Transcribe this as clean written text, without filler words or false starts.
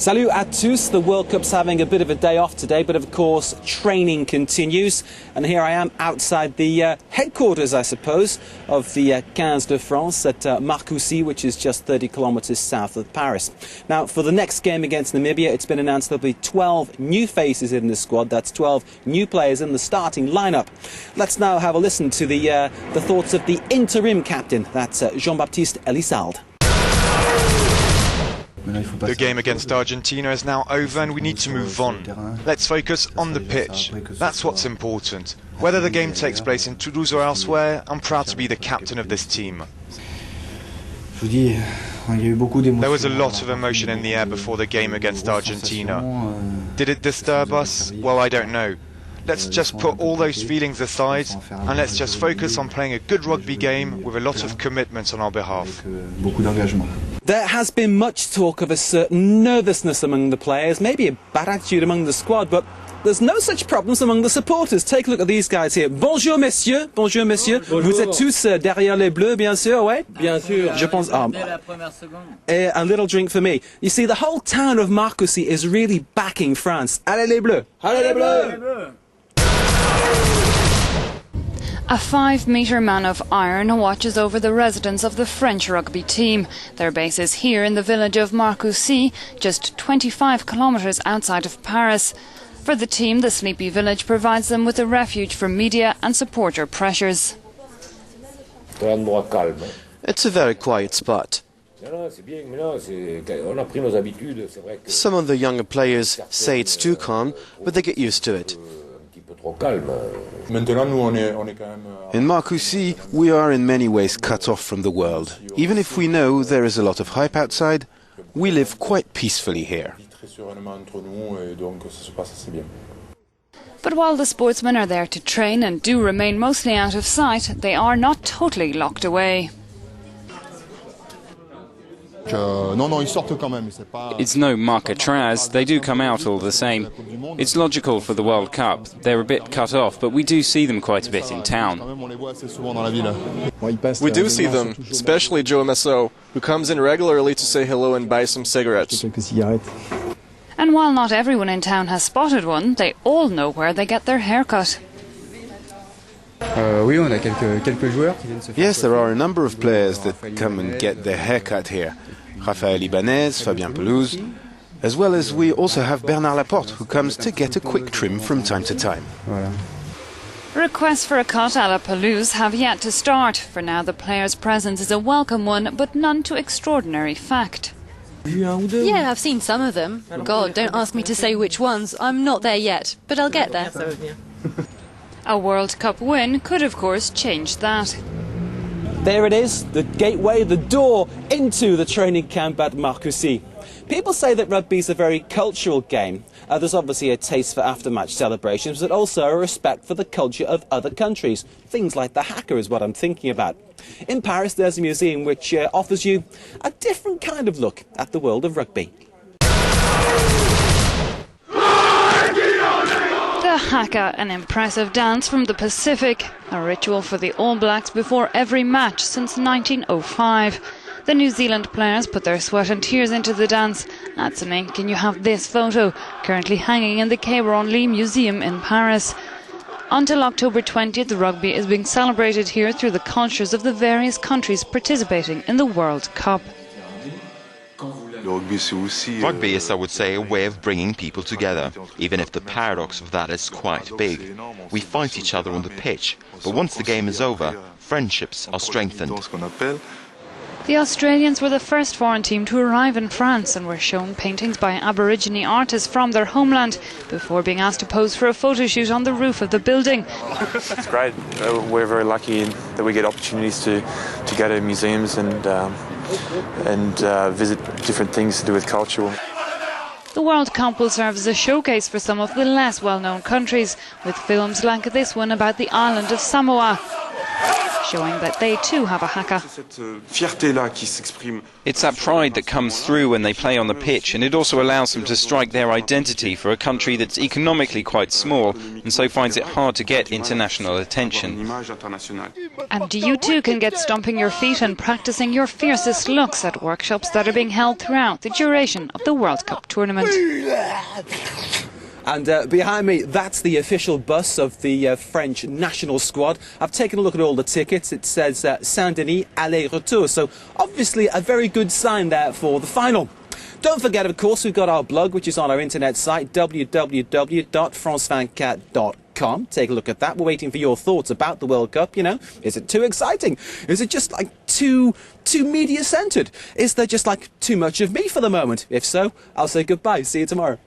Salut à tous. The World Cup's having a bit of a day off today, but of course training continues. And here I am outside the headquarters, I suppose, of the 15 de France at Marcoussis, which is just 30 kilometres south of Paris. Now, for the next game against Namibia, it's been announced there'll be 12 new faces in the squad. That's 12 new players in the starting lineup. Let's now have a listen to the thoughts of the interim captain. That's Jean-Baptiste Elissalde. The game against Argentina is now over and we need to move on. Let's focus on the pitch. That's what's important. Whether the game takes place in Toulouse or elsewhere, I'm proud to be the captain of this team. There was a lot of emotion in the air before the game against Argentina. Did it disturb us? Well, I don't know. Let's just put all those feelings aside and let's just focus on playing a good rugby game with a lot of commitment on our behalf. There has been much talk of a certain nervousness among the players, maybe a bad attitude among the squad, but there's no such problems among the supporters. Take a look at these guys here. Bonjour messieurs, bonjour messieurs. Vous êtes tous derrière les bleus, bien sûr, ouais? Bien sûr. Je pense. A little drink for me. You see, the whole town of Marcoussis is really backing France. Allez les bleus! Allez les bleus! A 5-metre man of iron watches over the residents of the French rugby team. Their base is here in the village of Marcoussis, just 25 kilometres outside of Paris. For the team, the sleepy village provides them with a refuge from media and supporter pressures. It's a very quiet spot. Some of the younger players say it's too calm, but they get used to it. In Marcoussis, we are in many ways cut off from the world. Even if we know there is a lot of hype outside, we live quite peacefully here. But while the sportsmen are there to train and do remain mostly out of sight, they are not totally locked away. It's no Marcatraz, they do come out all the same. It's logical for the World Cup. They're a bit cut off, but we do see them quite a bit in town. We do see them, especially Joe Massot, who comes in regularly to say hello and buy some cigarettes. And while not everyone in town has spotted one, they all know where they get their haircut. Yes, there are a number of players that come and get their haircut here. Raphaël Ibanez, Fabien Pelouse, as well as we also have Bernard Laporte, who comes to get a quick trim from time to time. Requests for a cut à la Pelouse have yet to start. For now, the player's presence is a welcome one, but none to extraordinary fact. Yeah, I've seen some of them. God, don't ask me to say which ones. I'm not there yet, but I'll get there. A World Cup win could, of course, change that. There it is, the gateway, the door into the training camp at Marcoussis. People say that rugby is a very cultural game. There's obviously a taste for after-match celebrations, but also a respect for the culture of other countries. Things like the haka is what I'm thinking about. In Paris, there's a museum which offers you a different kind of look at the world of rugby. The haka, an impressive dance from the Pacific, a ritual for the All Blacks before every match since 1905. The New Zealand players put their sweat and tears into the dance. Add some ink and you have this photo, currently hanging in the Quai Branly Museum in Paris. Until October 20th, the rugby is being celebrated here through the cultures of the various countries participating in the World Cup. Rugby is, I would say, a way of bringing people together, even if the paradox of that is quite big. We fight each other on the pitch, but once the game is over, friendships are strengthened. The Australians were the first foreign team to arrive in France and were shown paintings by Aborigine artists from their homeland before being asked to pose for a photo shoot on the roof of the building. It's great. We're very lucky that we get opportunities to go to museums and visit different things to do with culture. The World Cup will serve as a showcase for some of the less well-known countries, with films like this one about the island of Samoa. showing that they too have a haka. It's that pride that comes through when they play on the pitch, and it also allows them to strike their identity for a country that's economically quite small and so finds it hard to get international attention. And you too can get stomping your feet and practicing your fiercest looks at workshops that are being held throughout the duration of the World Cup tournament. And behind me, that's the official bus of the French national squad. I've taken a look at all the tickets. It says Saint-Denis aller-retour, so obviously a very good sign there for the final. Don't forget, of course, we've got our blog, which is on our internet site, www.France24-EN-Rugby-September. Take a look at that. We're waiting for your thoughts about the World Cup. You know, is it too exciting? Is it just like too media-centred? Is there just like too much of me for the moment? If so, I'll say goodbye. See you tomorrow.